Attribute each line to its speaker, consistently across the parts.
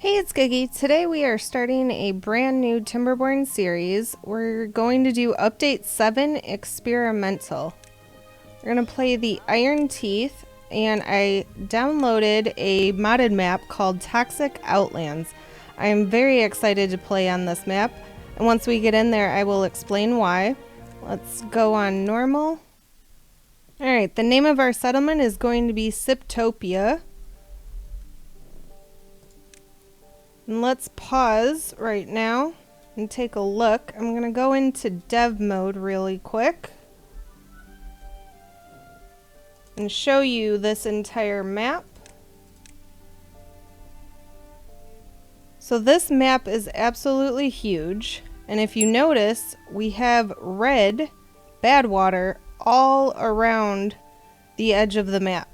Speaker 1: Hey, it's Giggy. Today we are starting a brand new Timberborn series. We're going to do Update 7 Experimental. We're going to play the Iron Teeth, and I downloaded a modded map called Toxic Outlands. I am very excited to play on this map, and once we get in there I will explain why. Let's go on normal. Alright, the name of our settlement is going to be SIPTOPIA. And let's pause right now and take a look. I'm going to go into dev mode really quick and show you this entire map. So this map is absolutely huge, and if you notice, we have red bad water all around the edge of the map.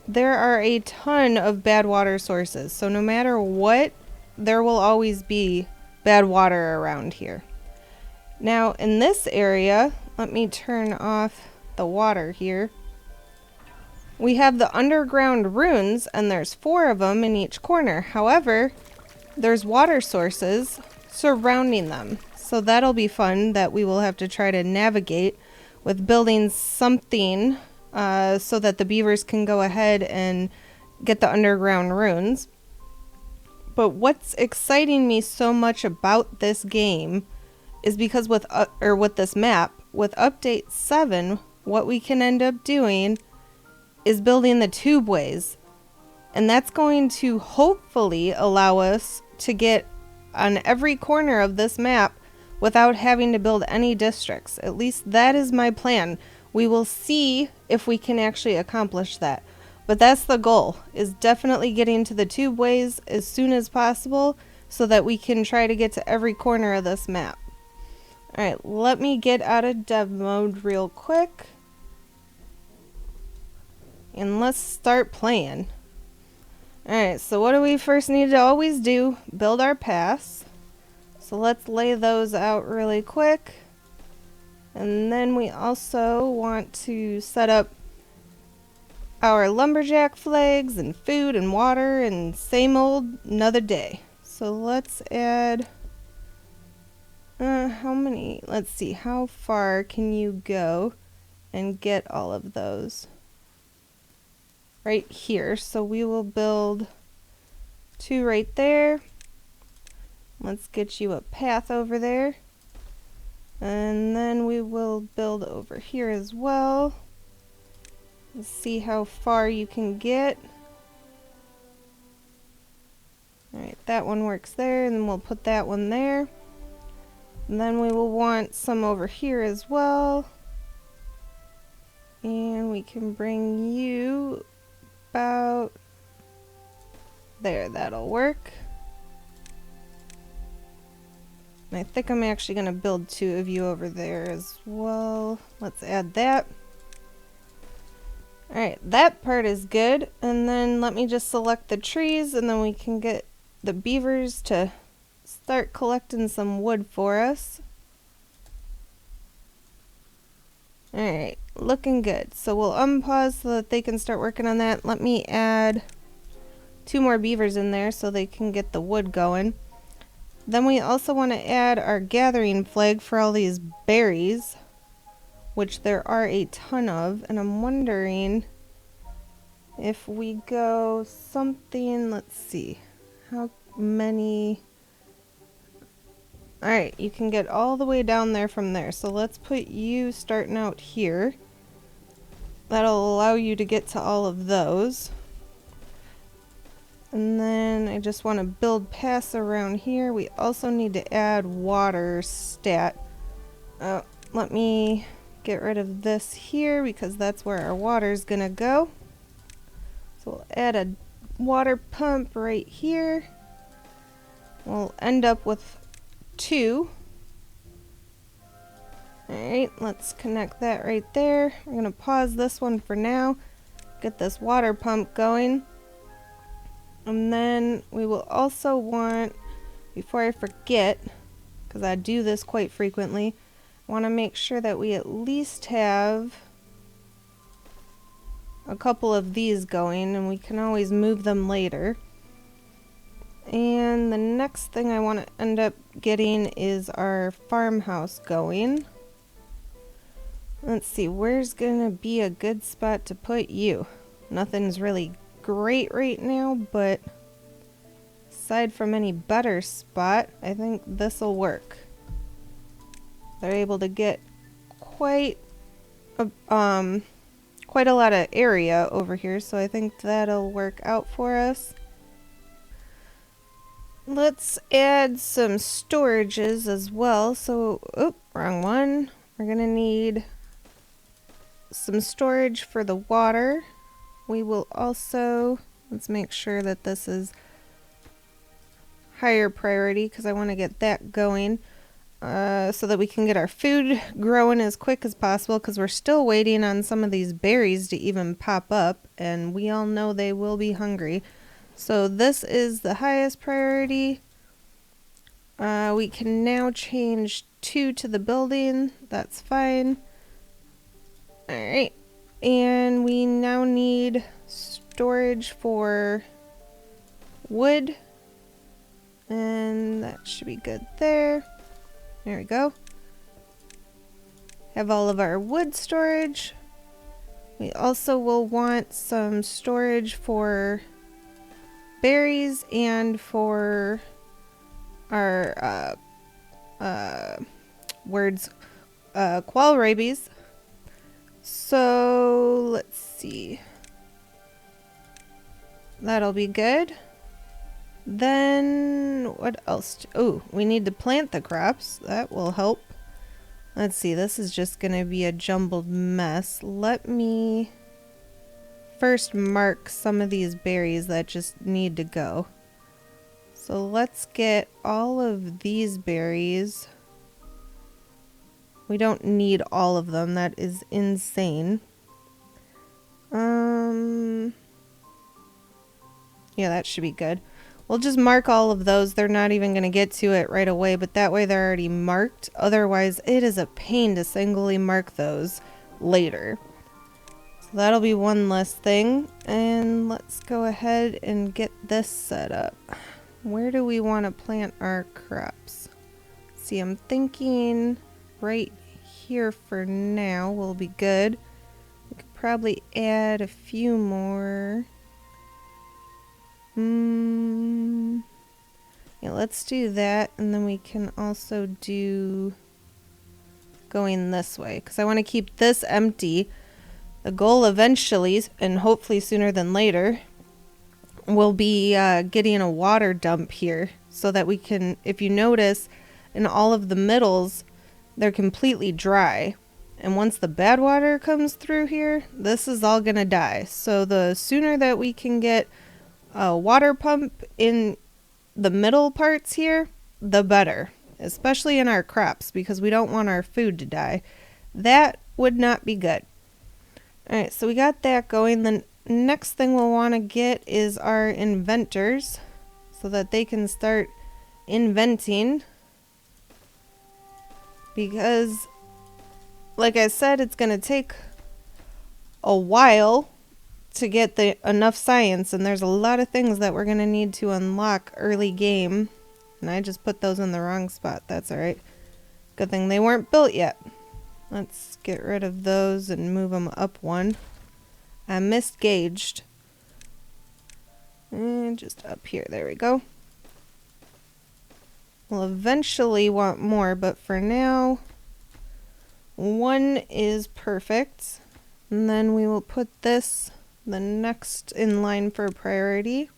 Speaker 1: There are a ton of bad water sources, so no matter what, there will always be bad water around here. Now in this area, let me turn off the water here. We have the underground ruins, and there's 4 of them in each corner. However, there's water sources surrounding them, so that'll be fun that we will have to try to navigate with building something so that the beavers can go ahead and get the underground ruins. But what's exciting me so much about this game is because with this map, with update 7, what we can end up doing is building the tubeways, and that's going to hopefully allow us to get on every corner of this map without having to build any districts. At least that is my plan. We will see if we can actually accomplish that. But that's the goal, is definitely getting to the tubeways as soon as possible so that we can try to get to every corner of this map. Alright, let me get out of dev mode real quick. And let's start playing. Alright, so what do we first need to always do? Build our paths. So let's lay those out really quick. And then we also want to set up our lumberjack flags and food and water and same old another day. So let's add how many? Let's see, how far can you go and get all of those? Right here. So we will build 2 right there. Let's get you a path over there. And then we will build over here as well. Let's see how far you can get. Alright, that one works there, and then we'll put that one there. And then we will want some over here as well. And we can bring you about there, that'll work. And I think I'm actually going to build 2 of you over there as well. Let's add that. Alright, that part is good. And then let me just select the trees, and then we can get the beavers to start collecting some wood for us. Alright, looking good. So we'll unpause so that they can start working on that. Let me add 2 more beavers in there so they can get the wood going. Then we also want to add our gathering flag for all these berries, which there are a ton of, and I'm wondering if we go something, let's see, how many. Alright, you can get all the way down there from there, so let's put you starting out here. That'll allow you to get to all of those. And then I just want to build paths around here. We also need to add water stat. Let me get rid of this here because that's where our water is going to go. So we'll add a water pump right here. We'll end up with 2. Alright, let's connect that right there. We're going to pause this one for now. Get this water pump going. And then we will also want, before I forget, because I do this quite frequently, I want to make sure that we at least have a couple of these going, and we can always move them later. And the next thing I want to end up getting is our farmhouse going. Let's see, where's gonna be a good spot to put you? Nothing's really great right now, but aside from any better spot, I think this'll work. They're able to get quite a lot of area over here, so I think that'll work out for us. Let's add some storages as well. So, wrong one. We're gonna need some storage for the water. We will also, let's make sure that this is higher priority because I want to get that going so that we can get our food growing as quick as possible, because we're still waiting on some of these berries to even pop up, and we all know they will be hungry. So this is the highest priority. We can now change 2 to the building. That's fine. Alright, and we now need storage for wood, and that should be good there. There we go. Have all of our wood storage. We also will want some storage for berries and for our kohlrabies. So let's see. That'll be good. Then what else? Oh, we need to plant the crops. That will help. Let's see. This is just going to be a jumbled mess. Let me first mark some of these berries that just need to go. So let's get all of these berries. We don't need all of them. That is insane. Yeah, that should be good. We'll just mark all of those. They're not even going to get to it right away, but that way they're already marked. Otherwise, it is a pain to singly mark those later. So that'll be one less thing. And let's go ahead and get this set up. Where do we want to plant our crops? See, I'm thinking right here for now will be good. We could probably add a few more. Yeah, let's do that, and then we can also do going this way, because I want to keep this empty. The goal eventually, and hopefully sooner than later, will be getting a water dump here, so that we can, if you notice, in all of the middles, they're completely dry. And once the bad water comes through here, this is all gonna die. So the sooner that we can get a water pump in the middle parts here, the better, especially in our crops, because we don't want our food to die. That would not be good. Alright, so we got that going. The next thing we'll want to get is our inventors, so that they can start inventing, because like I said, it's going to take a while to get enough science, and there's a lot of things that we're going to need to unlock early game, and I just put those in the wrong spot. That's alright. Good thing they weren't built yet. Let's get rid of those and move them up one. I misgauged. And just up here. There we go. We'll eventually want more, but for now, 1 is perfect. And then we will put this the next in line for priority.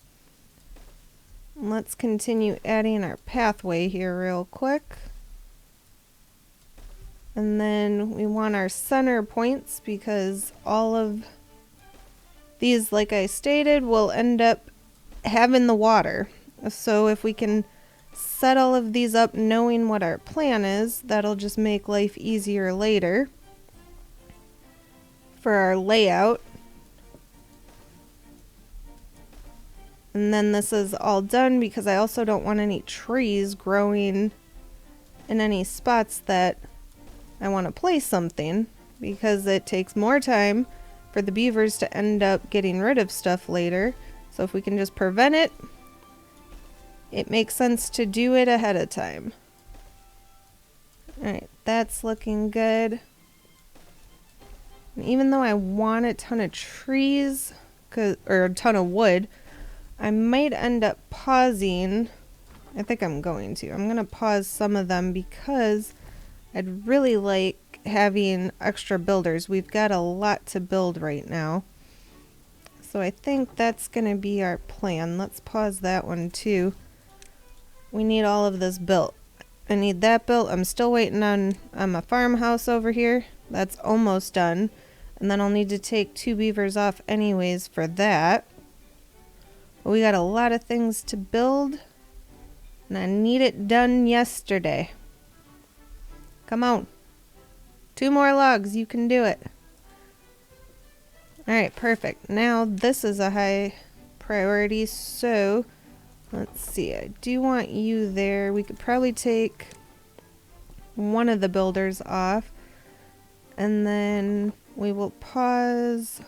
Speaker 1: Let's continue adding our pathway here real quick. And then we want our center points, because all of these, like I stated, will end up having the water. So if we can set all of these up knowing what our plan is, that'll just make life easier later for our layout. And then this is all done, because I also don't want any trees growing in any spots that I want to place something, because it takes more time for the beavers to end up getting rid of stuff later. So if we can just prevent it, it makes sense to do it ahead of time. Alright, that's looking good. And even though I want a ton of trees, or a ton of wood, I might end up pausing. I think I'm going to. I'm going to pause some of them because I'd really like having extra builders. We've got a lot to build right now. So I think that's going to be our plan. Let's pause that one too. We need all of this built. I need that built. I'm still waiting on my farmhouse over here. That's almost done. And then I'll need to take 2 beavers off anyways for that. But we got a lot of things to build. And I need it done yesterday. Come on. 2 more logs. You can do it. Alright, perfect. Now this is a high priority, so let's see. I do want you there. We could probably take one of the builders off, and then we will pause.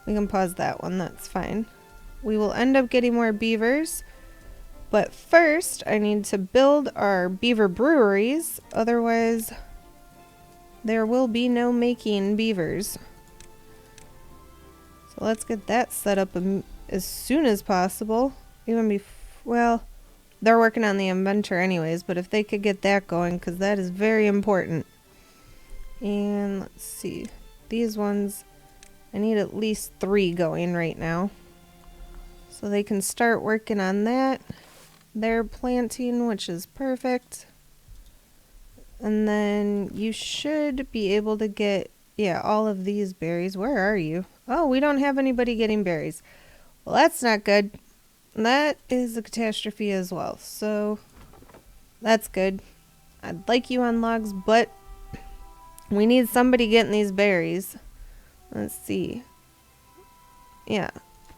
Speaker 1: We can pause that one. That's fine. We will end up getting more beavers, but first I need to build our beaver breweries. Otherwise, there will be no making beavers. So let's get that set up as soon as possible. Even well, they're working on the inventor anyways, but if they could get that going, because that is very important. And let's see. These ones, I need at least 3 going right now. So they can start working on that. They're planting, which is perfect. And then you should be able to get, yeah, all of these berries. Where are you? Oh, we don't have anybody getting berries. Well, that's not good. That is a catastrophe as well. So, that's good. I'd like you on logs, but we need somebody getting these berries. Let's see. Yeah,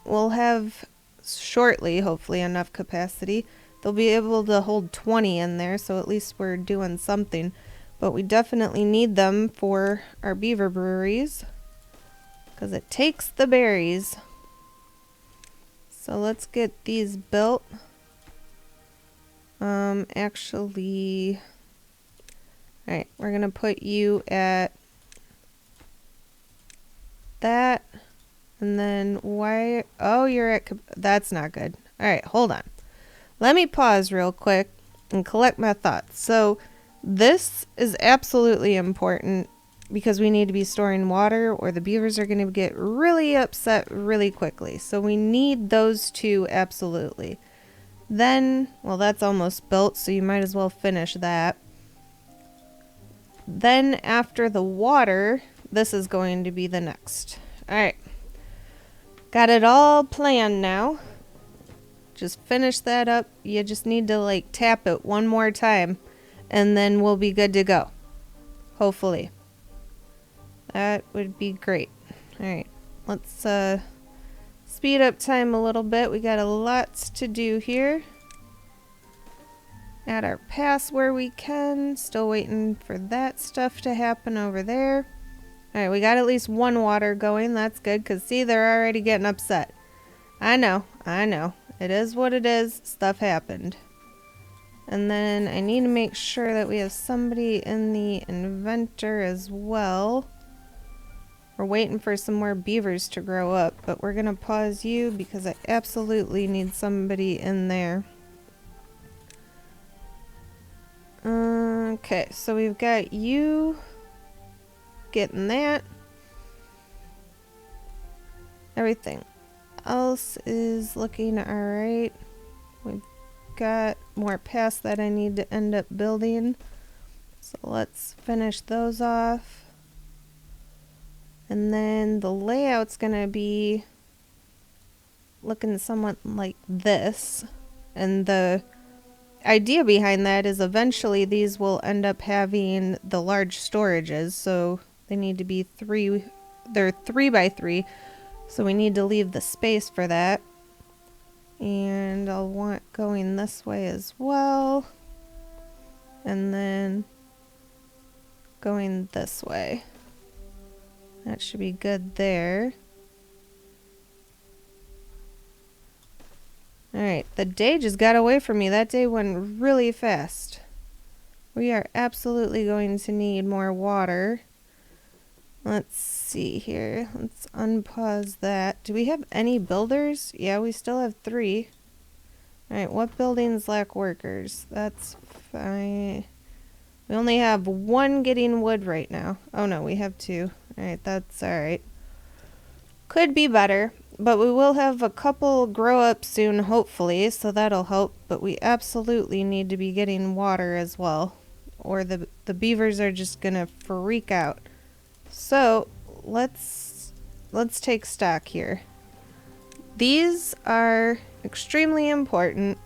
Speaker 1: we'll have shortly, hopefully, enough capacity. They'll be able to hold 20 in there, so at least we're doing something. But we definitely need them for our beaver breweries, because it takes the berries. So let's get these built. Actually, alright, we're going to put you at that. And then why? Oh, you're at, that's not good. Alright, hold on. Let me pause real quick and collect my thoughts. So this is absolutely important because we need to be storing water or the beavers are going to get really upset really quickly. So we need those 2 absolutely. Then, well, that's almost built, so you might as well finish that. Then after the water, this is going to be the next. Alright. Got it all planned now. Just finish that up. You just need to like tap it one more time and then we'll be good to go. Hopefully. That would be great. Alright, let's speed up time a little bit. We got a lot to do here. Add our pass where we can. Still waiting for that stuff to happen over there. Alright, we got at least 1 water going. That's good, because see, they're already getting upset. I know. It is what it is. Stuff happened. And then I need to make sure that we have somebody in the inventor as well. We're waiting for some more beavers to grow up, but we're going to pause you because I absolutely need somebody in there. Okay, so we've got you getting that. Everything else is looking alright. We've got more paths that I need to end up building. So let's finish those off. And then the layout's gonna be looking somewhat like this. And the idea behind that is eventually these will end up having the large storages. So they need to be they're 3 by 3. So we need to leave the space for that. And I'll want going this way as well. And then going this way. That should be good there. Alright, the day just got away from me. That day went really fast. We are absolutely going to need more water. Let's see here. Let's unpause that. Do we have any builders? Yeah, we still have 3. Alright, what buildings lack workers? That's fine. We only have 1 getting wood right now. Oh no, we have 2. Alright, that's alright. Could be better, but we will have a couple grow up soon, hopefully, so that'll help. But we absolutely need to be getting water as well, or the beavers are just gonna freak out. So let's take stock here. These are extremely important,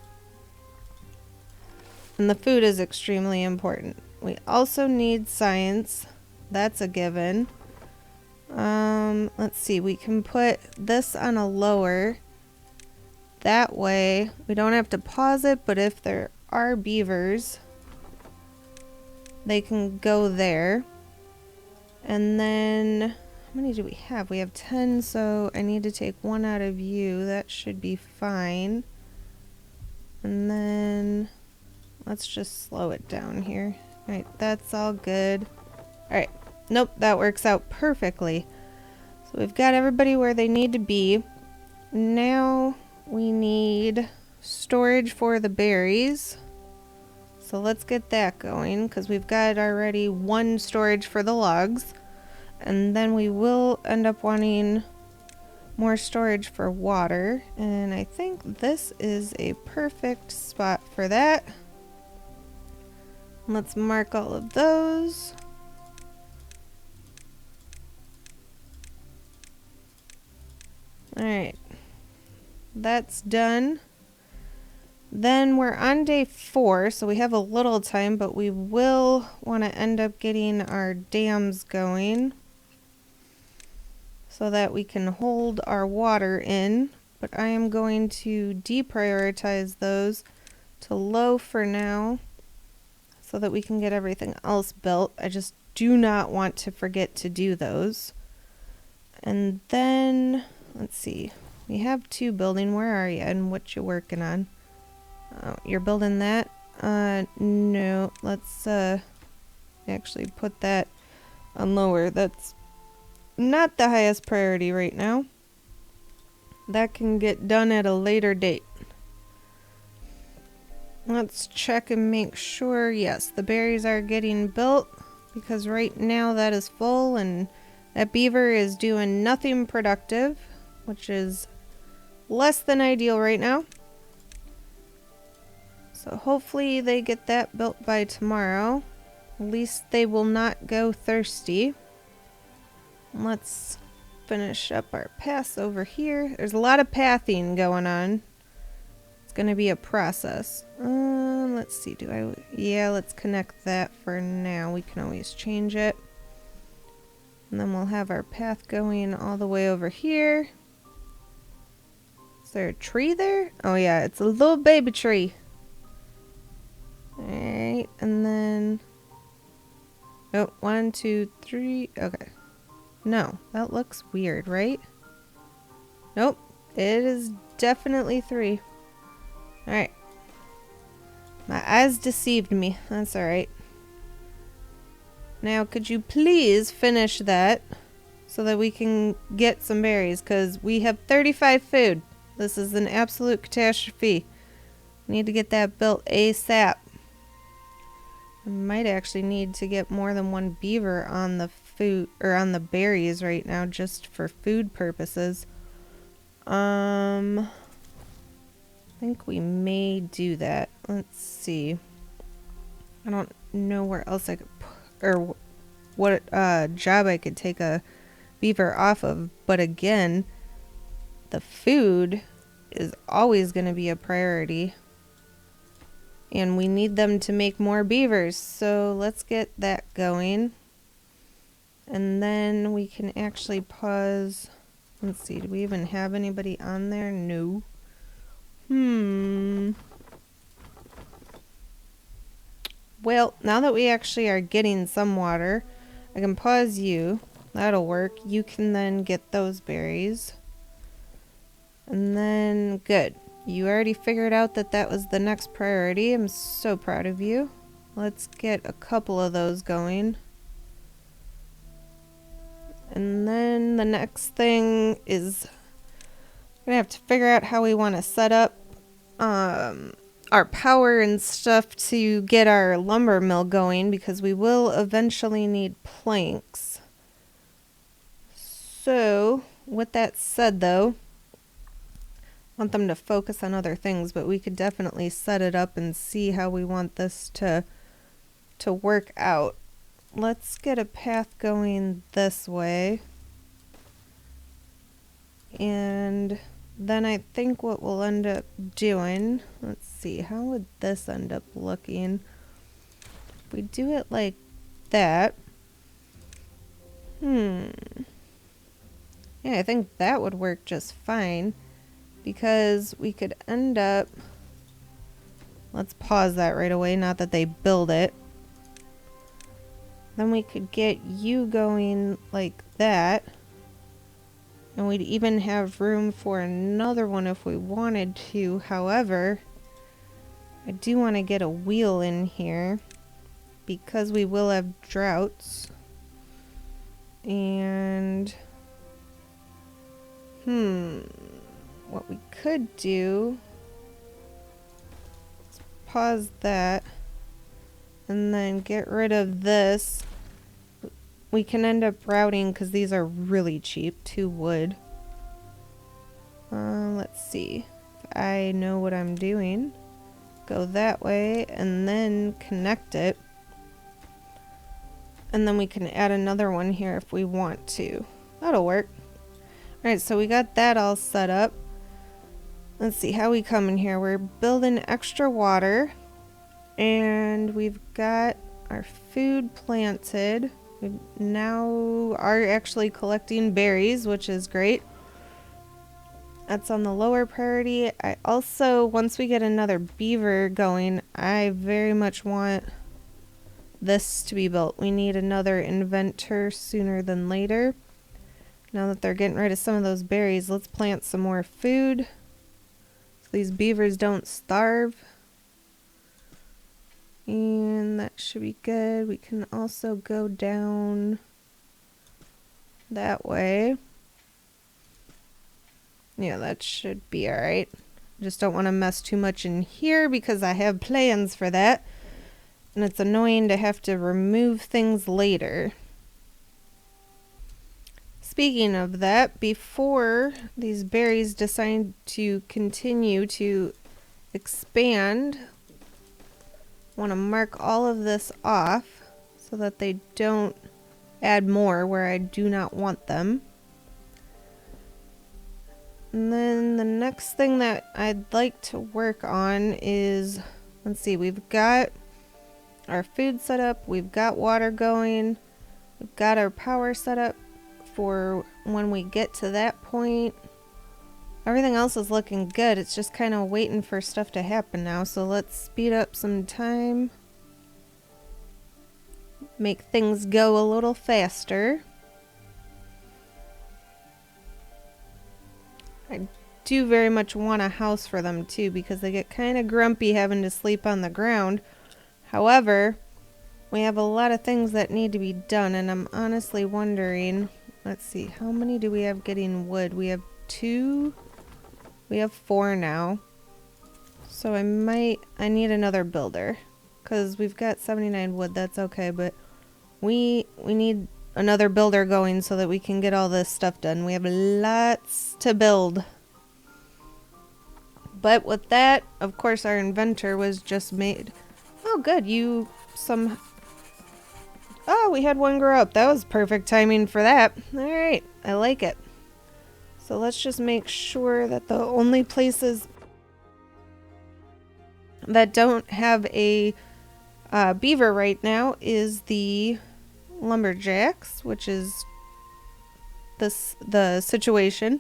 Speaker 1: and the food is extremely important. We also need science. That's a given. Let's see, we can put this on a lower. That way we don't have to pause it, but if there are beavers, they can go there. And then, how many do we have? We have 10, so I need to take 1 out of you. That should be fine. And then, let's just slow it down here. Alright, that's all good. Alright, nope, that works out perfectly. So we've got everybody where they need to be. Now we need storage for the berries. So let's get that going, because we've got already 1 storage for the logs. And then we will end up wanting more storage for water. And I think this is a perfect spot for that. Let's mark all of those. Alright, that's done. Then we're on day 4, so we have a little time, but we will want to end up getting our dams going so that we can hold our water in. But I am going to deprioritize those to low for now so that we can get everything else built. I just do not want to forget to do those. And then, let's see, we have 2 building. Where are you and what you working on? Oh, you're building that? No, let's actually put that on lower. That's not the highest priority right now. That can get done at a later date. Let's check and make sure. Yes, the berries are getting built, because right now that is full and that beaver is doing nothing productive, which is less than ideal right now. So hopefully they get that built by tomorrow. At least they will not go thirsty. Let's finish up our paths over here. There's a lot of pathing going on. It's going to be a process. Let's see. Yeah, let's connect that for now. We can always change it. And then we'll have our path going all the way over here. Is there a tree there? Oh yeah, it's a little baby tree. Alright, and then... Oh, 1, 2, 3... Okay. No, that looks weird, right? Nope, it is definitely 3. Alright. My eyes deceived me. That's alright. Now, could you please finish that so that we can get some berries? Because we have 35 food. This is an absolute catastrophe. We need to get that built ASAP. I might actually need to get more than 1 beaver on the food or on the berries right now, just for food purposes. I think we may do that. Let's see. I don't know where else I could or what job I could take a beaver off of, but again, the food is always going to be a priority. And we need them to make more beavers. So let's get that going. And then we can actually pause. Let's see. Do we even have anybody on there? No. Well, now that we actually are getting some water, I can pause you. That'll work. You can then get those berries. And then, good. You already figured out that that was the next priority. I'm so proud of you. Let's get a couple of those going. And then the next thing is we're gonna have to figure out how we want to set up our power and stuff to get our lumber mill going, because we will eventually need planks. So with that said though, I want them to focus on other things, but we could definitely set it up and see how we want this to work out. Let's get a path going this way. And then I think what we'll end up doing, let's see, how would this end up looking? If we do it like that, yeah, I think that would work just fine, because we could end up, let's pause that right away, not that they build it. Then we could get you going like that. And we'd even have room for another one if we wanted to. However, I do want to get a wheel in here because we will have droughts. And what we could do is pause that and then get rid of this. We can end up routing because these are really cheap. 2 wood. Let's see. If I know what I'm doing. Go that way and then connect it. And then we can add another one here if we want to. That'll work. Alright, so we got that all set up. Let's see how we come in here. We're building extra water. And we've got our food planted. We now are actually collecting berries, which is great. That's on the lower priority. I also, once we get another beaver going, I very much want this to be built. We need another inventor sooner than later. Now that they're getting rid of some of those berries, let's plant some more food so these beavers don't starve. And that should be good. We can also go down that way. Yeah, that should be alright. Just don't want to mess too much in here because I have plans for that. And it's annoying to have to remove things later. Speaking of that, before these berries decide to continue to expand, I want to mark all of this off so that they don't add more where I do not want them. And then the next thing that I'd like to work on is, let's see, we've got our food set up, we've got water going, we've got our power set up for when we get to that point. Everything else is looking good. It's just kind of waiting for stuff to happen now. So let's speed up some time. Make things go a little faster. I do very much want a house for them too, because they get kind of grumpy having to sleep on the ground. However, we have a lot of things that need to be done, and I'm honestly wondering, let's see, how many do we have getting wood? We have 2. We have 4 now. So I need another builder. Because we've got 79 wood, that's okay, but we need another builder going so that we can get all this stuff done. We have lots to build. But with that, of course, our inventor was just made. Oh, good. Oh, we had one grow up. That was perfect timing for that. Alright, I like it. So let's just make sure that the only places that don't have a beaver right now is the lumberjacks, which is the situation.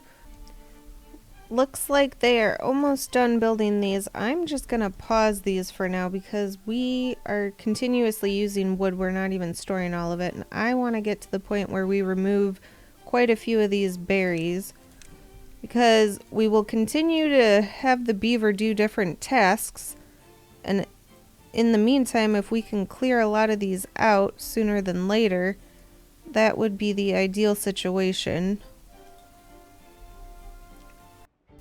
Speaker 1: Looks like they are almost done building these. I'm just gonna pause these for now because we are continuously using wood. We're not even storing all of it, and I want to get to the point where we remove quite a few of these berries. because we will continue to have the beaver do different tasks, and in the meantime, if we can clear a lot of these out sooner than later, that would be the ideal situation.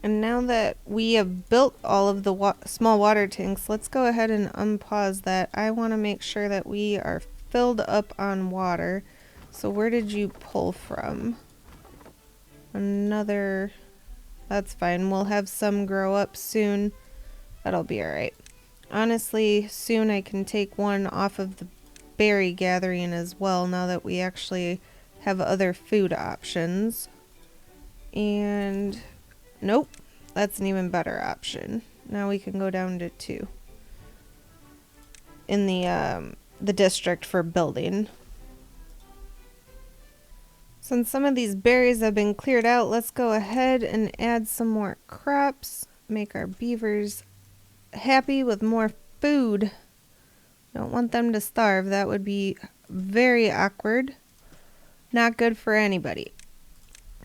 Speaker 1: And now that we have built all of the small water tanks, let's go ahead and unpause that. I want to make sure that we are filled up on water. So where did you pull from? Another... That's fine. We'll have some grow up soon. That'll be alright. Honestly, soon I can take one off of the berry gathering as well, now that we actually have other food options. And nope, that's an even better option. Now we can go down to 2 in the district for building. Since some of these berries have been cleared out, let's go ahead and add some more crops. Make our beavers happy with more food. Don't want them to starve. That would be very awkward. Not good for anybody.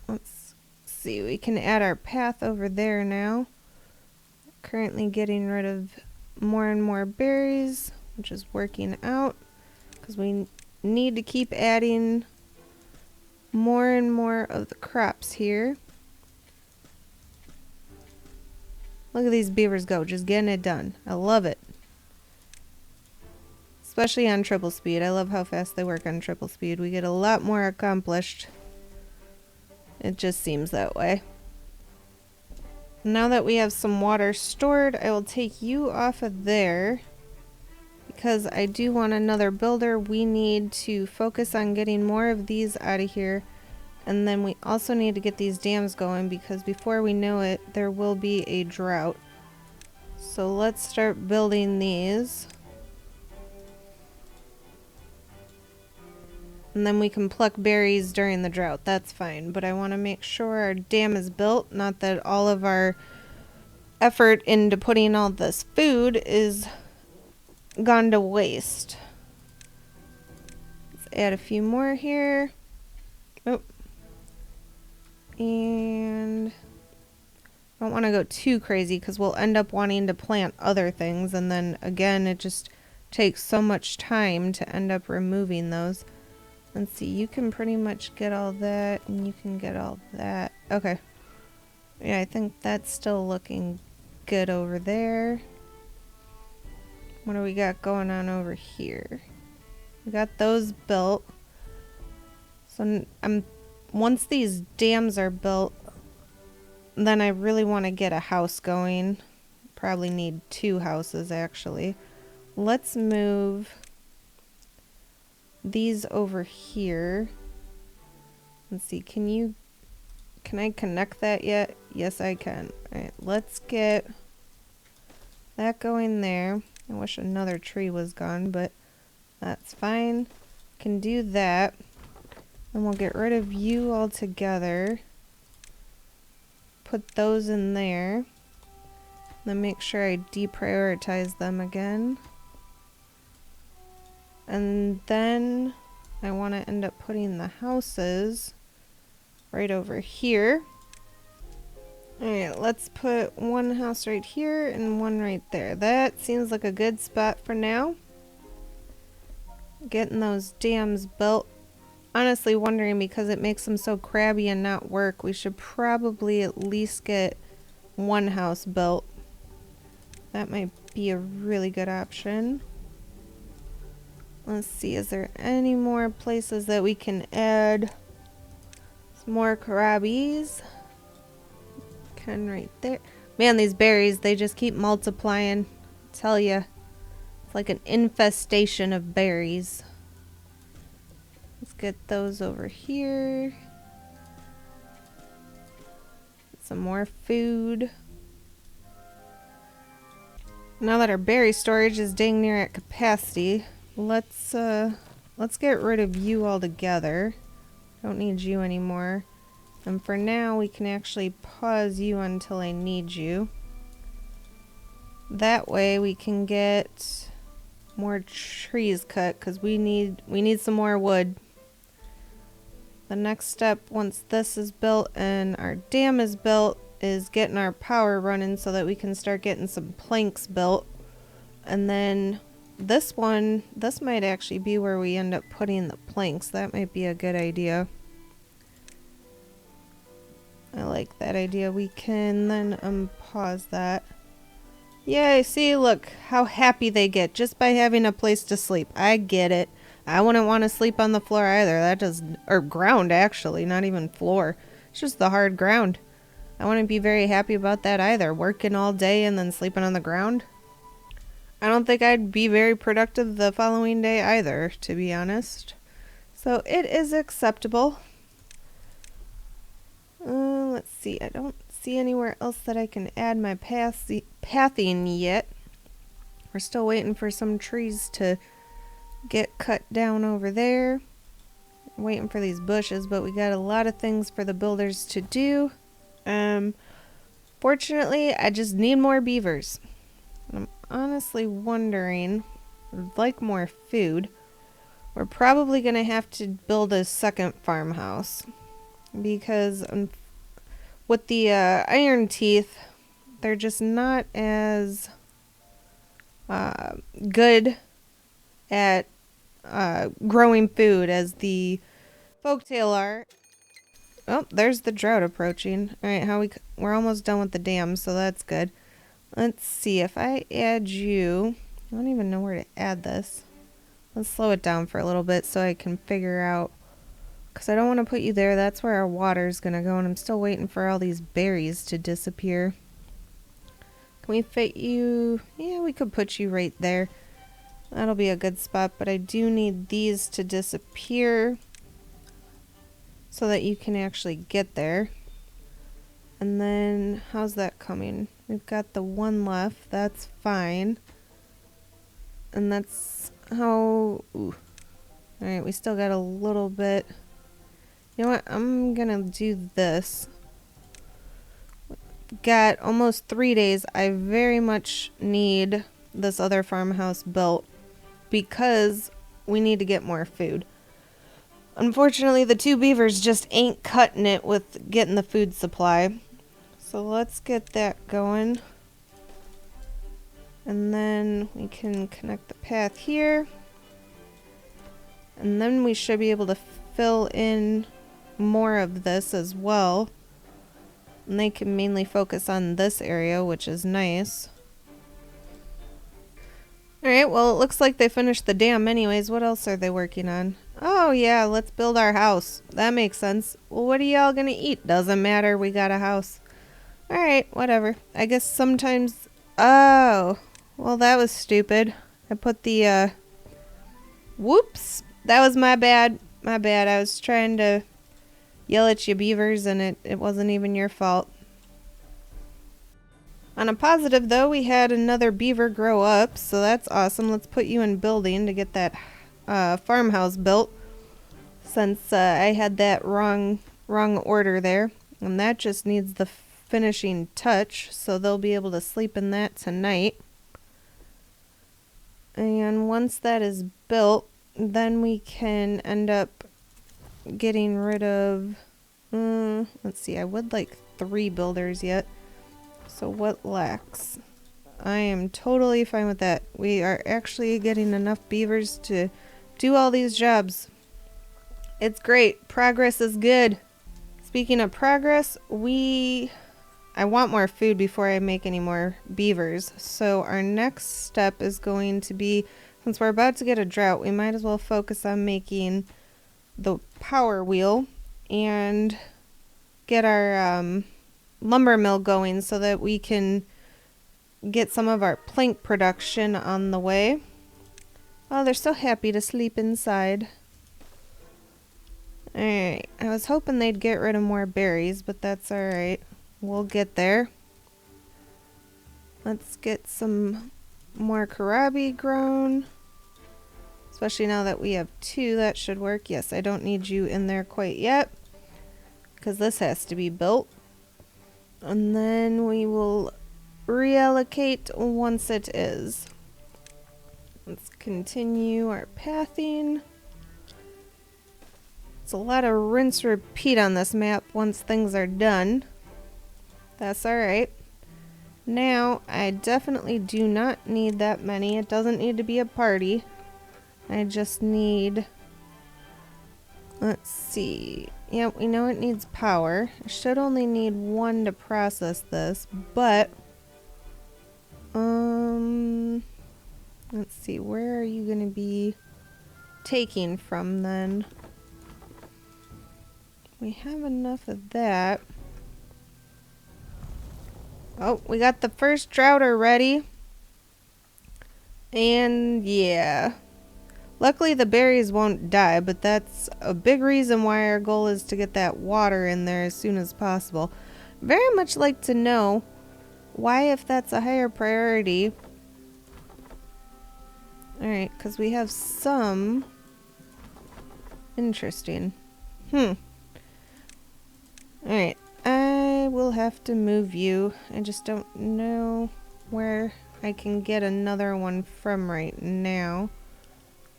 Speaker 1: Let's see. We can add our path over there now. Currently getting rid of more and more berries, which is working out because we need to keep adding more and more of the crops here. Look at these beavers go, just getting it done. I love it. Especially on triple speed. I love how fast they work on triple speed. We get a lot more accomplished. It just seems that way. Now that we have some water stored, I will take you off of there because I do want another builder. We need to focus on getting more of these out of here. And then we also need to get these dams going because before we know it, there will be a drought. So let's start building these. And then we can pluck berries during the drought. That's fine. But I want to make sure our dam is built. Not that all of our effort into putting all this food is gone to waste. Let's add a few more here. Oh. And I don't want to go too crazy because we'll end up wanting to plant other things. And then again, it just takes so much time to end up removing those. Let's see, you can pretty much get all that and you can get all that. Okay. Yeah, I think that's still looking good over there. What do we got going on over here? We got those built. So once these dams are built, then I really want to get a house going. Probably need 2 houses actually. Let's move these over here. Let's see, can I connect that yet? Yes, I can. Alright, let's get that going there. I wish another tree was gone, but that's fine. Can do that. And we'll get rid of you altogether. Put those in there. Then make sure I deprioritize them again. And then I want to end up putting the houses right over here. Alright, let's put one house right here and one right there. That seems like a good spot for now. Getting those dams built. Honestly wondering, because it makes them so crabby and not work, we should probably at least get one house built. That might be a really good option. Let's see, is there any more places that we can add some more crabbies? Can right there. Man, these berries, they just keep multiplying. I tell ya, it's like an infestation of berries. Let's get those over here. Some more food. Now that our berry storage is dang near at capacity, let's get rid of you altogether. Don't need you anymore. And for now, we can actually pause you until I need you. That way we can get more trees cut because we need some more wood. The next step, once this is built and our dam is built, is getting our power running so that we can start getting some planks built. And then this one, this might actually be where we end up putting the planks. That might be a good idea. I like that idea. We can then unpause that. Yay, see, look how happy they get just by having a place to sleep. I get it. I wouldn't want to sleep on the floor either. That does, or ground actually, not even floor. It's just the hard ground. I wouldn't be very happy about that either. Working all day and then sleeping on the ground. I don't think I'd be very productive the following day either, to be honest. So it is acceptable. Let's see. I don't see anywhere else that I can add my pathing yet. We're still waiting for some trees to get cut down over there. Waiting for these bushes, but we got a lot of things for the builders to do. Fortunately, I just need more beavers. I'm honestly wondering, I'd like more food. We're probably going to have to build a second farmhouse because with the iron teeth, they're just not as good at growing food as the folktail are. Oh, there's the drought approaching. All right, we're almost done with the dam, so that's good. Let's see if I add you. I don't even know where to add this. Let's slow it down for a little bit so I can figure out, because I don't want to put you there. That's where our water's gonna go, and I'm still waiting for all these berries to disappear. Can we fit you? Yeah, we could put you right there. That'll be a good spot, but I do need these to disappear so that you can actually get there. And then, how's that coming? We've got the one left. That's fine. And that's how... Ooh. Alright, we still got a little bit. You know what? I'm gonna do this. Got almost 3 days. I very much need this other farmhouse built because we need to get more food. Unfortunately, the two beavers just ain't cutting it with getting the food supply. So let's get that going. And then we can connect the path here. And then we should be able to fill in more of this as well. And they can mainly focus on this area, which is nice. Alright, well, it looks like they finished the dam anyways. What else are they working on? Oh, yeah, let's build our house. That makes sense. Well, what are y'all gonna eat? Doesn't matter, we got a house. Alright, whatever. I guess sometimes... Oh, well, that was stupid. I put the, Whoops! That was my bad. My bad. I was trying to yell at you beavers, and it wasn't even your fault. On a positive, though, we had another beaver grow up, so that's awesome. Let's put you in building to get that farmhouse built, since I had that wrong order there. And that just needs the finishing touch, so they'll be able to sleep in that tonight. And once that is built, then we can end up getting rid of... let's see, I would like 3 builders yet. So what lacks? I am totally fine with that. We are actually getting enough beavers to do all these jobs. It's great. Progress is good. Speaking of progress, I want more food before I make any more beavers. So our next step is going to be, since we're about to get a drought, we might as well focus on making the power wheel and get our lumber mill going so that we can get some of our plank production on the way. Oh, they're so happy to sleep inside. Alright, I was hoping they'd get rid of more berries, but that's alright. We'll get there. Let's get some more kohlrabi grown. Especially now that we have 2, that should work. Yes, I don't need you in there quite yet, because this has to be built. And then we will reallocate once it is. Let's continue our pathing. It's a lot of rinse repeat on this map once things are done. That's alright. Now, I definitely do not need that many. It doesn't need to be a party. I just need... Let's see. Yeah, we know it needs power. I should only need one to process this, but... Let's see. Where are you going to be taking from then? We have enough of that. Oh, we got the first droughter ready. And yeah. Luckily the berries won't die, but that's a big reason why our goal is to get that water in there as soon as possible. Very much like to know why, if that's a higher priority. Alright, because we have some... Interesting. Alright, I will have to move you. I just don't know where I can get another one from right now.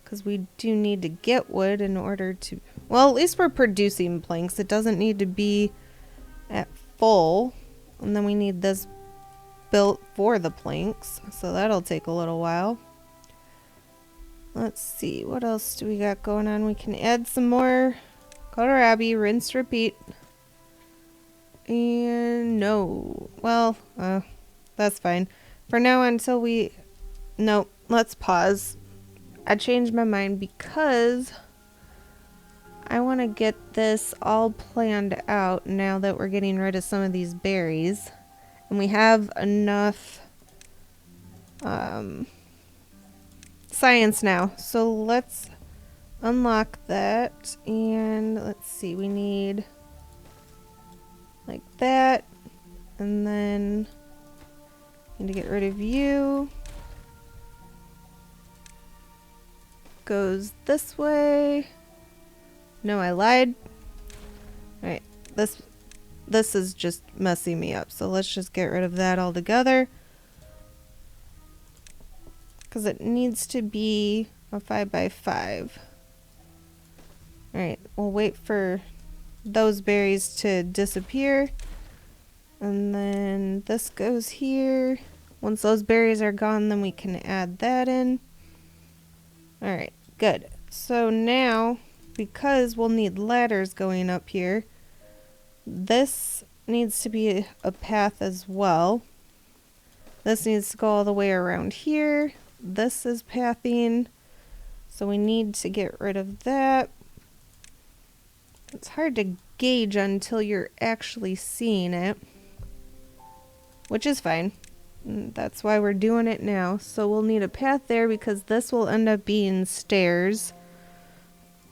Speaker 1: Because we do need to get wood in order to... Well, at least we're producing planks. It doesn't need to be at full. And then we need this built for the planks. So that'll take a little while. Let's see. What else do we got going on? We can add some more kohlrabi. Rinse, repeat. And no. Well, that's fine. For now until we... Nope. Let's pause. I changed my mind because I want to get this all planned out now that we're getting rid of some of these berries. And we have enough science now. So let's unlock that. And let's see, we need like that. And then need to get rid of you. Goes this way. No, I lied. Alright, this is just messing me up. So let's just get rid of that altogether. Because it needs to be a 5x5. Alright, we'll wait for those berries to disappear. And then this goes here. Once those berries are gone, then we can add that in. Alright, good. So now, because we'll need ladders going up here, this needs to be a path as well. This needs to go all the way around here. This is pathing, so we need to get rid of that. It's hard to gauge until you're actually seeing it, which is fine. That's why we're doing it now. So we'll need a path there because this will end up being stairs,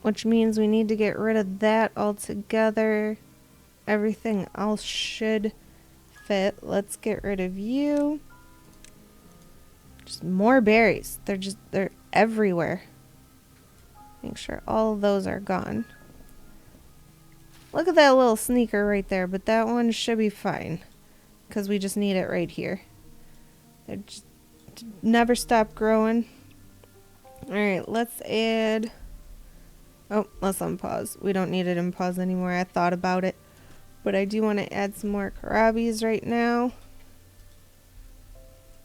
Speaker 1: which means we need to get rid of that altogether. Everything else should fit. Let's get rid of you. Just more berries. They're everywhere. Make sure all of those are gone. Look at that little sneaker right there, but that one should be fine because we just need it right here. They just never stop growing. Alright, let's add... Oh, let's unpause. We don't need it in pause anymore. I thought about it. But I do want to add some more kohlrabis right now.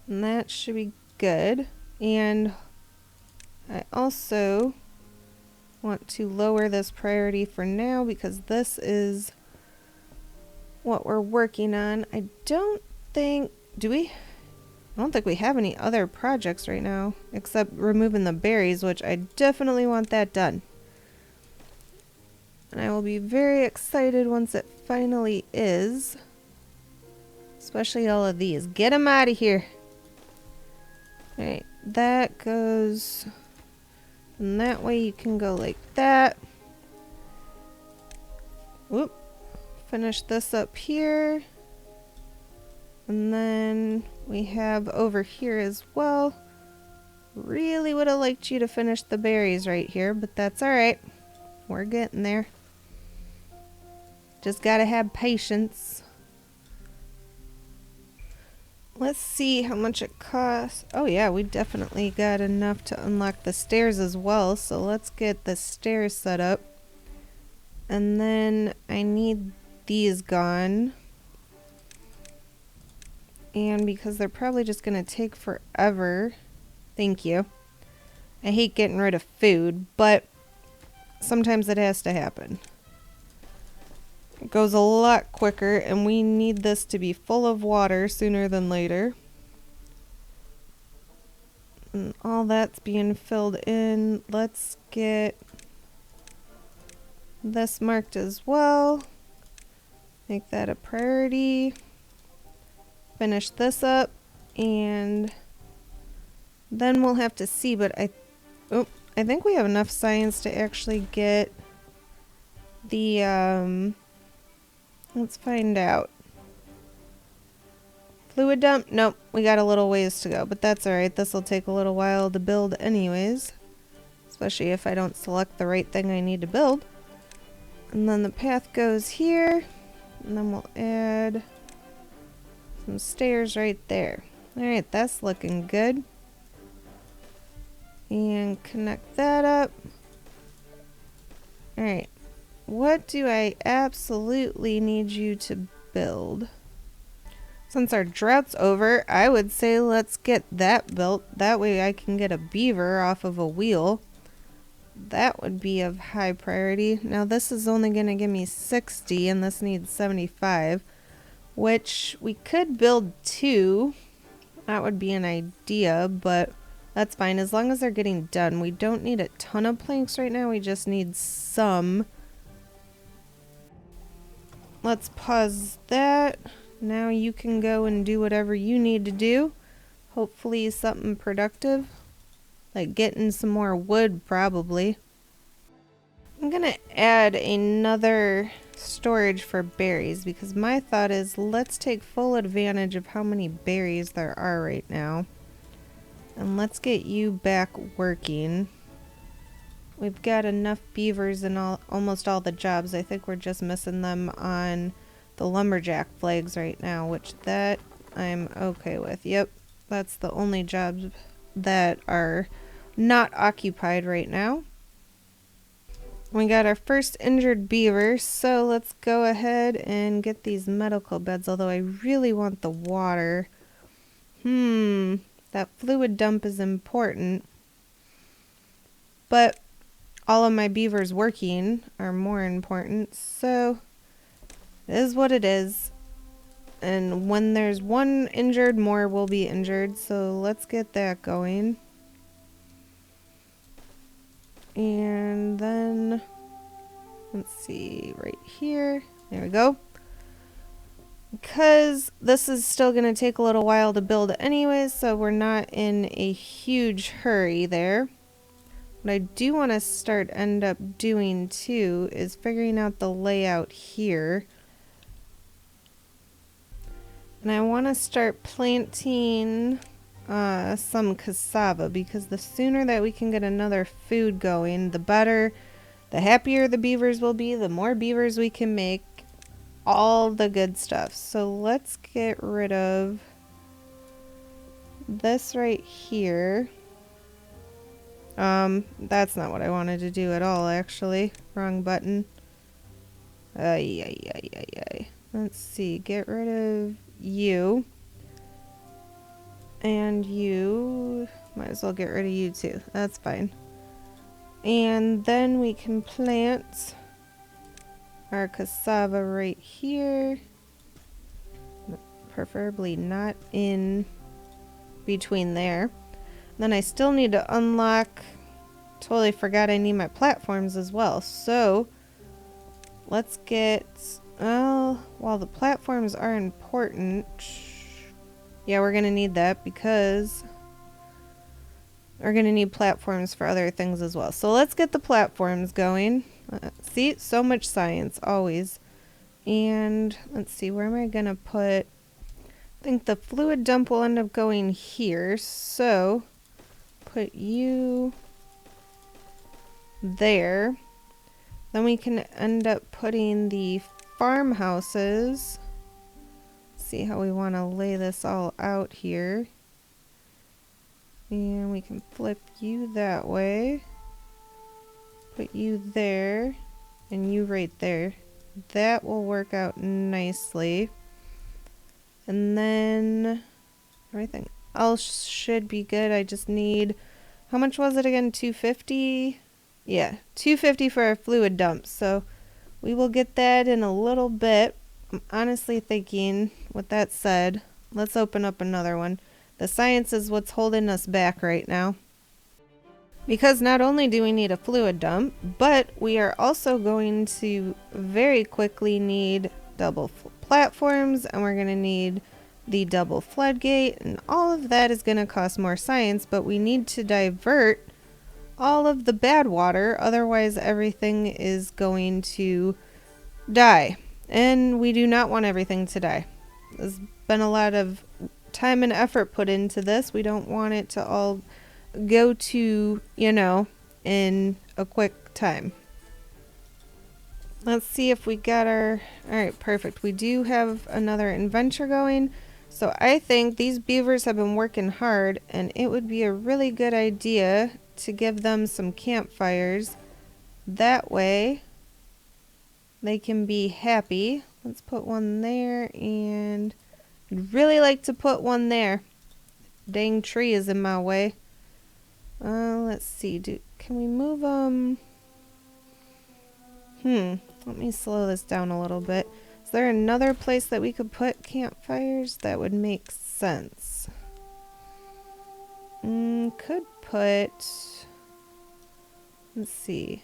Speaker 1: And that should be good. And I also want to lower this priority for now because this is what we're working on. I don't think... Do we? I don't think we have any other projects right now except removing the berries, which I definitely want that done. And I will be very excited once it finally is. Especially all of these. Get them out of here. Alright, that goes... And that way you can go like that. Whoop. Finish this up here. And then we have over here as well. Really would have liked you to finish the berries right here, but that's alright. We're getting there. Just gotta have patience. Let's see how much it costs. Oh yeah, we definitely got enough to unlock the stairs as well. So let's get the stairs set up. And then I need these gone. And because they're probably just going to take forever. Thank you. I hate getting rid of food, but sometimes it has to happen. It goes a lot quicker, and we need this to be full of water sooner than later. And all that's being filled in. Let's get this marked as well. Make that a priority. Finish this up, and then we'll have to see, but I think we have enough science to actually get the let's find out. Fluid dump? Nope, we got a little ways to go, but that's alright. This will take a little while to build anyways, especially if I don't select the right thing I need to build. And then the path goes here, and then we'll add some stairs right there. Alright, that's looking good. And connect that up. Alright, what do I absolutely need you to build? Since our drought's over, I would say let's get that built. That way I can get a beaver off of a wheel. That would be of high priority. Now this is only going to give me 60 and this needs 75. Which we could build 2. That would be an idea, but that's fine as long as they're getting done. We don't need a ton of planks right now. We just need some. Let's pause that. Now you can go and do whatever you need to do. Hopefully something productive. Like getting some more wood, probably. I'm gonna add another storage for berries because my thought is let's take full advantage of how many berries there are right now. And let's get you back working. We've got enough beavers in almost all the jobs. I think we're just missing them on the lumberjack flags right now, which that I'm okay with. Yep, that's the only jobs that are not occupied right now. We got our first injured beaver, so let's go ahead and get these medical beds, although I really want the water. That fluid dump is important, but all of my beavers working are more important, so it is what it is. And when there's one injured, more will be injured, so let's get that going. And then, let's see, right here, there we go. Because this is still going to take a little while to build anyways, so we're not in a huge hurry there. What I do want to end up doing too is figuring out the layout here. And I want to start planting some cassava, because the sooner that we can get another food going, the better. The happier the beavers will be, the more beavers we can make, all the good stuff. So let's get rid of this right here. That's not what I wanted to do at all, actually. Wrong button. Let's see, get rid of you. And you, might as well get rid of you too. That's fine. And then we can plant our cassava right here. Preferably not in between there. Then I still need to unlock, totally forgot I need my platforms as well. So let's get, while the platforms are important, yeah, we're going to need that because we're going to need platforms for other things as well. So let's get the platforms going. See, so much science, always. And let's see, where am I going to put, I think the fluid dump will end up going here. So put you there. Then we can end up putting the farmhouses. See how we want to lay this all out here. And we can flip you that way. Put you there. and you right there. That will work out nicely. And then everything else should be good. I just need, how much was it again? 250? Yeah, 250 for our fluid dump. So we will get that in a little bit. I'm honestly thinking, with that said, let's open up another one. The science is what's holding us back right now. Because not only do we need a fluid dump, but we are also going to very quickly need double platforms, and we're going to need the double floodgate, and all of that is going to cost more science, but we need to divert all of the bad water, otherwise everything is going to die. And we do not want everything to die. There's been a lot of time and effort put into this. We don't want it to all go to, you know, in a quick time. Let's see if we got our... Alright, perfect. We do have another adventure going. So I think these beavers have been working hard, and it would be a really good idea to give them some campfires. That way they can be happy. Let's put one there, and I'd really like to put one there. Dang tree is in my way. Let's see. Can we move them? Let me slow this down a little bit. Is there another place that we could put campfires? That would make sense. Could put... Let's see.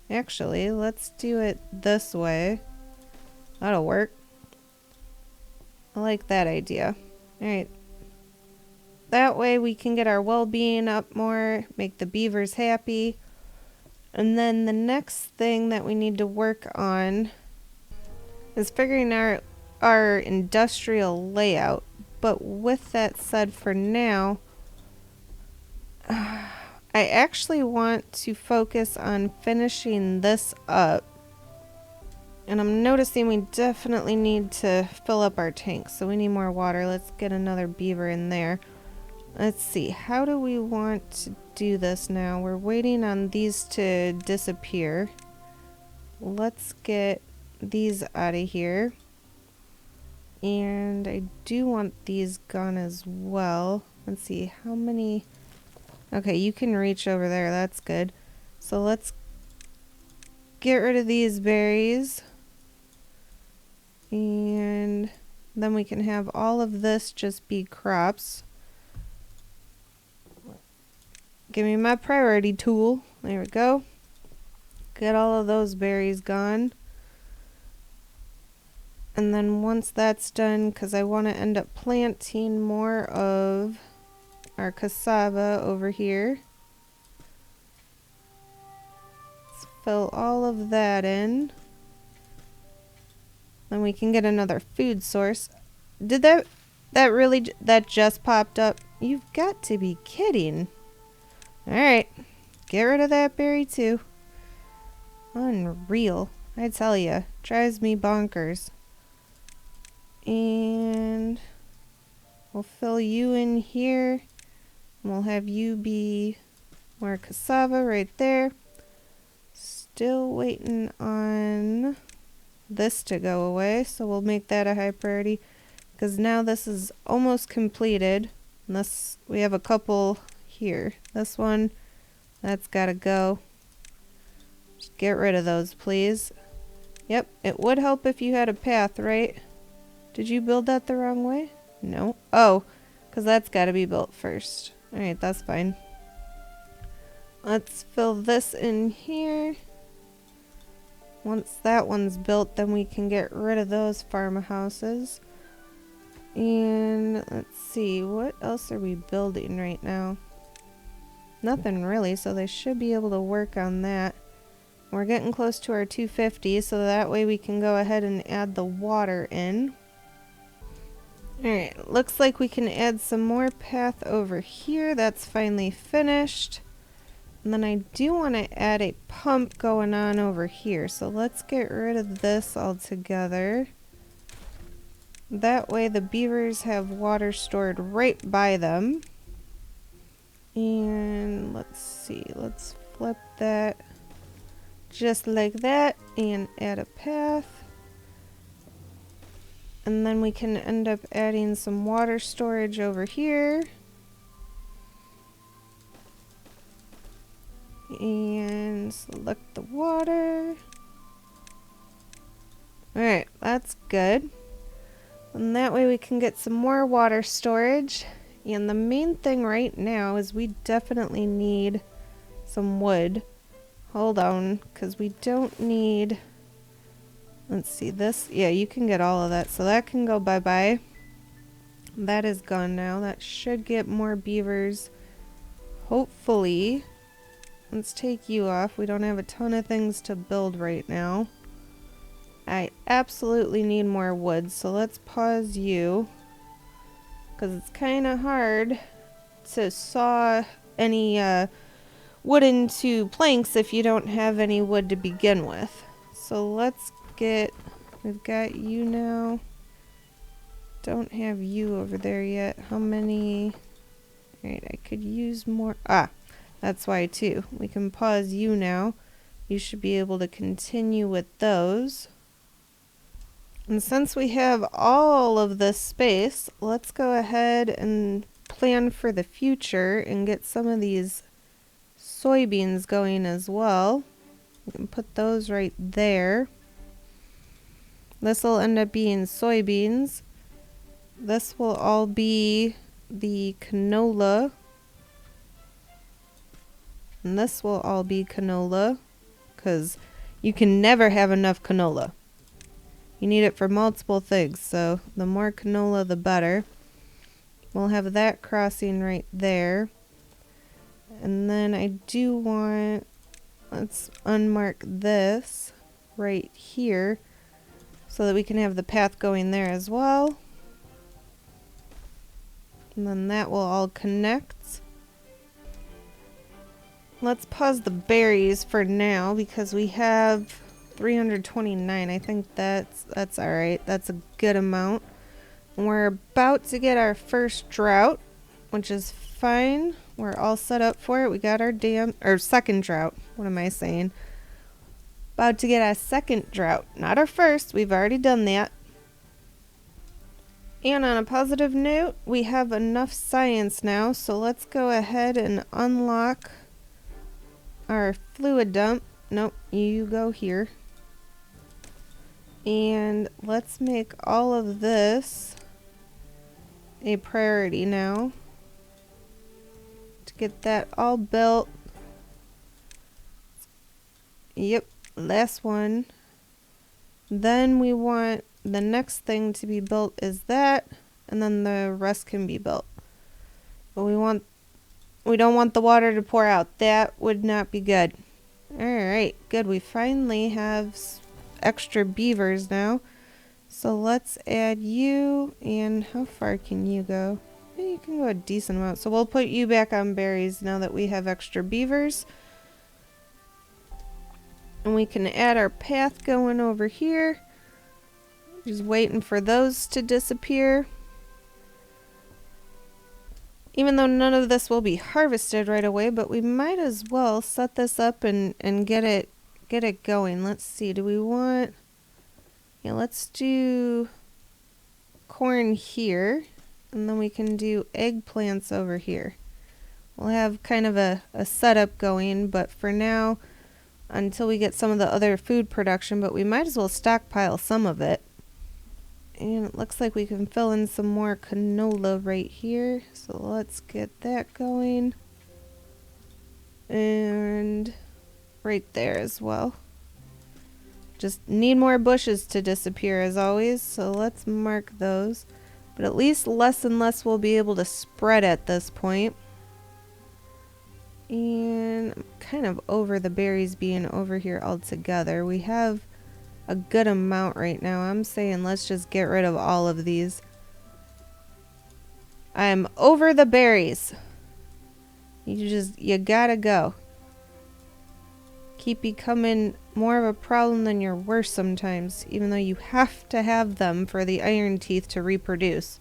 Speaker 1: Actually, let's do it this way. That'll work. I like that idea. Alright. That way we can get our well-being up more, make the beavers happy. And then the next thing that we need to work on is figuring out our industrial layout. But with that said, for now, I actually want to focus on finishing this up. And I'm noticing we definitely need to fill up our tanks. So we need more water. Let's get another beaver in there. Let's see, how do we want to do this now? We're waiting on these to disappear. Let's get these out of here. And I do want these gone as well. Let's see, how many... Okay, you can reach over there, that's good. So let's get rid of these berries. And then we can have all of this just be crops. Give me my priority tool. There we go. Get all of those berries gone. And then once that's done, because I want to end up planting more of our cassava over here. Let's fill all of that in. Then we can get another food source. Did that just popped up? You've got to be kidding. Alright, get rid of that berry too. Unreal. I tell ya, drives me bonkers. And we'll fill you in here. We'll have you be more cassava right there. Still waiting on this to go away, so we'll make that a high priority. Because now this is almost completed. Unless we have a couple... Here, this one, that's gotta go. Just get rid of those, please. Yep, it would help if you had a path, right? Did you build that the wrong way? No. Oh, because that's gotta be built first. Alright, that's fine. Let's fill this in here. Once that one's built, then we can get rid of those farmhouses. And let's see, what else are we building right now? Nothing really, so they should be able to work on that. We're getting close to our 250, so that way we can go ahead and add the water in. Alright, looks like we can add some more path over here. That's finally finished. And then I do want to add a pump going on over here, so let's get rid of this altogether. That way the beavers have water stored right by them. And let's see, let's flip that just like that, and add a path. And then we can end up adding some water storage over here. And select the water. Alright, that's good. And that way we can get some more water storage. And the main thing right now is we definitely need some wood. Hold on, because we don't need... Let's see, this... Yeah, you can get all of that, so that can go bye-bye. That is gone now. That should get more beavers. Hopefully. Let's take you off. We don't have a ton of things to build right now. I absolutely need more wood, so let's pause you. Because it's kind of hard to saw any wood into planks if you don't have any wood to begin with. So let's get... We've got you now. Don't have you over there yet. How many... Alright, I could use more... Ah! That's why too. We can pause you now. You should be able to continue with those. And since we have all of this space, let's go ahead and plan for the future and get some of these soybeans going as well. We can put those right there. This will end up being soybeans. This will all be the canola. And this will all be canola, because you can never have enough canola. You need it for multiple things, so the more canola the better. We'll have that crossing right there. And then I do want, let's unmark this right here so that we can have the path going there as well. And then that will all connect. Let's pause the berries for now because we have 329. I think that's all right. That's a good amount. And we're about to get our first drought, which is fine. We're all set up for it. We got our second drought. What am I saying? About to get our second drought. Not our first. We've already done that. And on a positive note, we have enough science now. So let's go ahead and unlock our fluid dump. Nope, you go here. And let's make all of this a priority now. To get that all built. Yep, last one. Then we want the next thing to be built is that, and then the rest can be built. But we don't want the water to pour out. That would not be good. Alright, good. We finally have extra beavers now. So let's add you. And how far can you go? You can go a decent amount. So we'll put you back on berries now that we have extra beavers. And we can add our path going over here. Just waiting for those to disappear. Even though none of this will be harvested right away, but we might as well set this up and get it going. Let's see, do we want... Yeah, let's do corn here, and then we can do eggplants over here. We'll have kind of a setup going, but for now, until we get some of the other food production, but we might as well stockpile some of it. And it looks like we can fill in some more canola right here. So let's get that going. And right there as well. Just need more bushes to disappear as always. So let's mark those. But at least less and less we'll be able to spread at this point. And I'm kind of over the berries being over here altogether. We have a good amount right now. I'm saying let's just get rid of all of these. I'm over the berries. You gotta go. Keep becoming more of a problem than you're worse sometimes, even though you have to have them for the iron teeth to reproduce.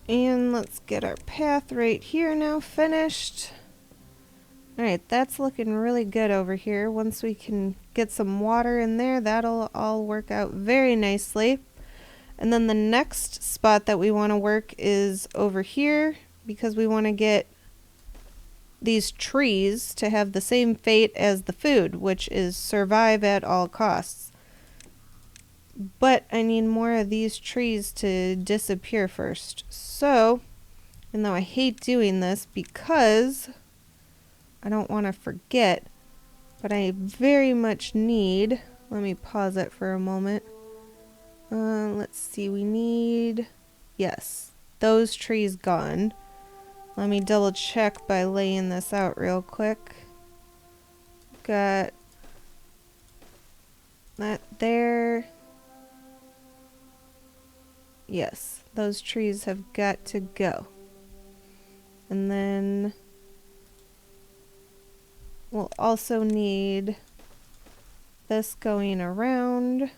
Speaker 1: And let's get our path right here now finished. Alright, that's looking really good over here. Once we can get some water in there, that'll all work out very nicely. And then the next spot that we want to work is over here, because we want to get these trees to have the same fate as the food, which is survive at all costs. But I need more of these trees to disappear first. So, even though I hate doing this because I don't want to forget, but I very much need, let me pause it for a moment. Let's see, we need, yes, those trees gone. Let me double check by laying this out real quick. Got that there. Yes, those trees have got to go. And then we'll also need this going around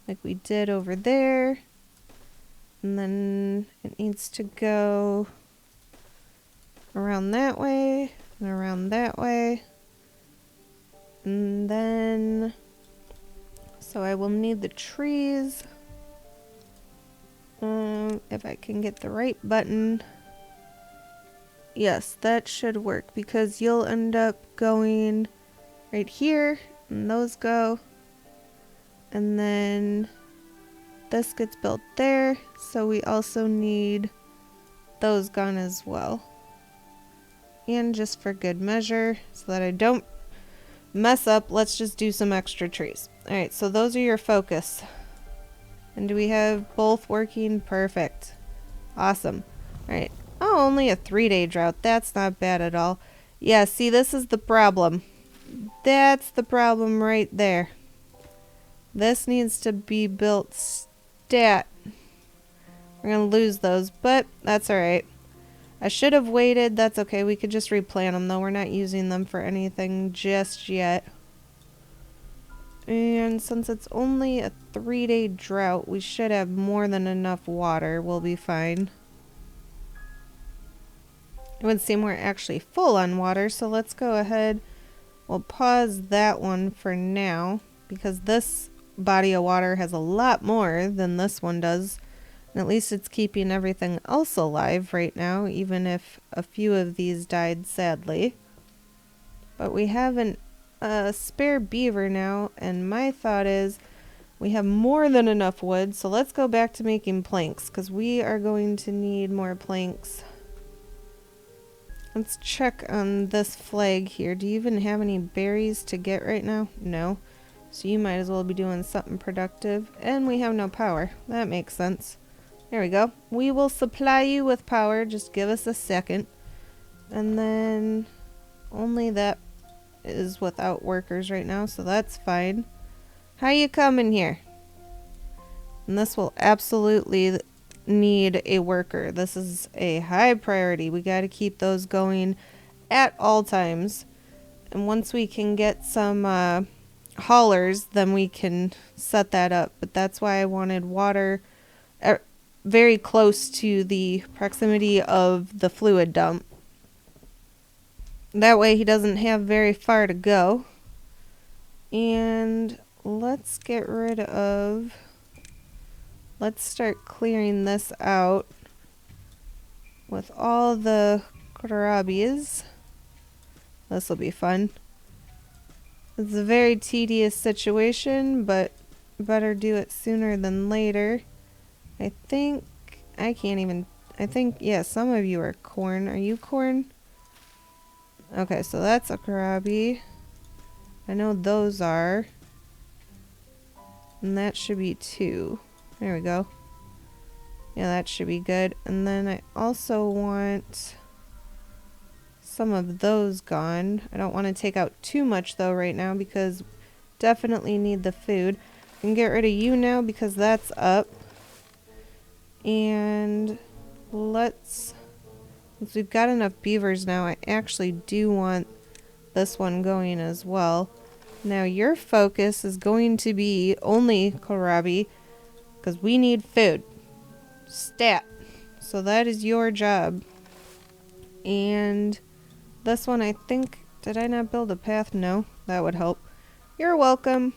Speaker 1: like we did over there. And then it needs to go around that way and around that way. And then, so I will need the trees. If I can get the right button. Yes, that should work because you'll end up going right here and those go. And then this gets built there, so we also need those gone as well. And just for good measure, so that I don't mess up, let's just do some extra trees. Alright, so those are your focus. And do we have both working? Perfect. Awesome. Alright. Oh, only a 3-day drought. That's not bad at all. Yeah, see, this is the problem. That's the problem right there. This needs to be built stat. We're going to lose those, but that's alright. I should have waited. That's okay. We could just replant them, though. We're not using them for anything just yet. And since it's only a 3-day drought, we should have more than enough water. We'll be fine. It would seem we're actually full on water, so let's go ahead. We'll pause that one for now, because this body of water has a lot more than this one does. And at least it's keeping everything else alive right now, even if a few of these died sadly. But we have a spare beaver now, and my thought is we have more than enough wood, so let's go back to making planks, because we are going to need more planks. Let's check on this flag here. Do you even have any berries to get right now? No. So you might as well be doing something productive. And we have no power. That makes sense. There we go. We will supply you with power. Just give us a second. And then only that is without workers right now, so that's fine. How you coming here? And this will absolutely need a worker. This is a high priority. We got to keep those going at all times. And once we can get some haulers, then we can set that up. But that's why I wanted water very close to the proximity of the fluid dump. That way he doesn't have very far to go. And let's get rid of... Let's start clearing this out with all the kohlrabies. This will be fun. It's a very tedious situation, but better do it sooner than later. I think, yeah, some of you are corn. Are you corn? Okay, so that's a kohlrabi. I know those are. And that should be 2. There we go. Yeah, that should be good. And then I also want some of those gone. I don't want to take out too much though right now because definitely need the food. I can get rid of you now because that's up. And since we've got enough beavers now, I actually do want this one going as well. Now your focus is going to be only kohlrabi, because we need food. Stat. So that is your job. And this one, I think, did I not build a path? No, that would help. You're welcome.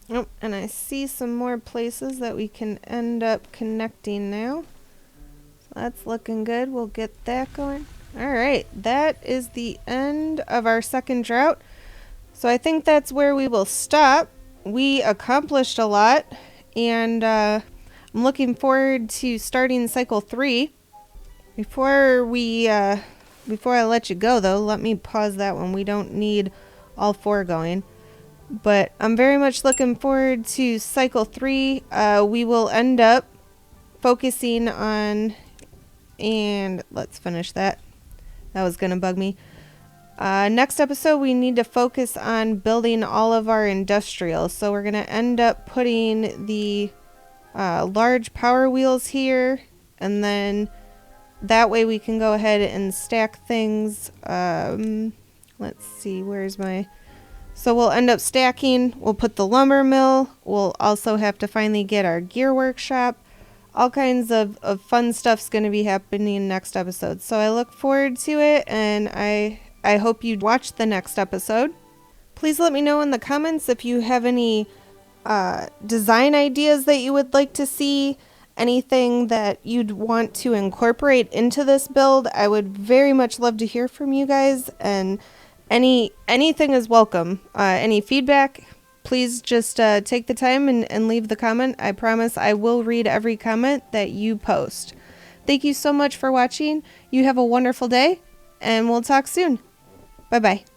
Speaker 1: Oh, and I see some more places that we can end up connecting now. So that's looking good. We'll get that going. All right, that is the end of our second drought. So I think that's where we will stop. We accomplished a lot, and I'm looking forward to starting cycle 3. Before I let you go, though, let me pause that one. We don't need all 4 going. But I'm very much looking forward to cycle 3. We will end up focusing on, and let's finish that. That was going to bug me. Next episode, we need to focus on building all of our industrials. So we're going to end up putting the large power wheels here, and then that way we can go ahead and stack things. Let's see, where's my... So we'll end up stacking, we'll put the lumber mill, we'll also have to finally get our gear workshop. All kinds of fun stuff's going to be happening next episode. So I look forward to it, and I hope you watch the next episode. Please let me know in the comments if you have any design ideas that you would like to see, anything that you'd want to incorporate into this build. I would very much love to hear from you guys, and anything is welcome. Any feedback, please just take the time and leave the comment. I promise I will read every comment that you post. Thank you so much for watching. You have a wonderful day, and we'll talk soon. Bye-bye.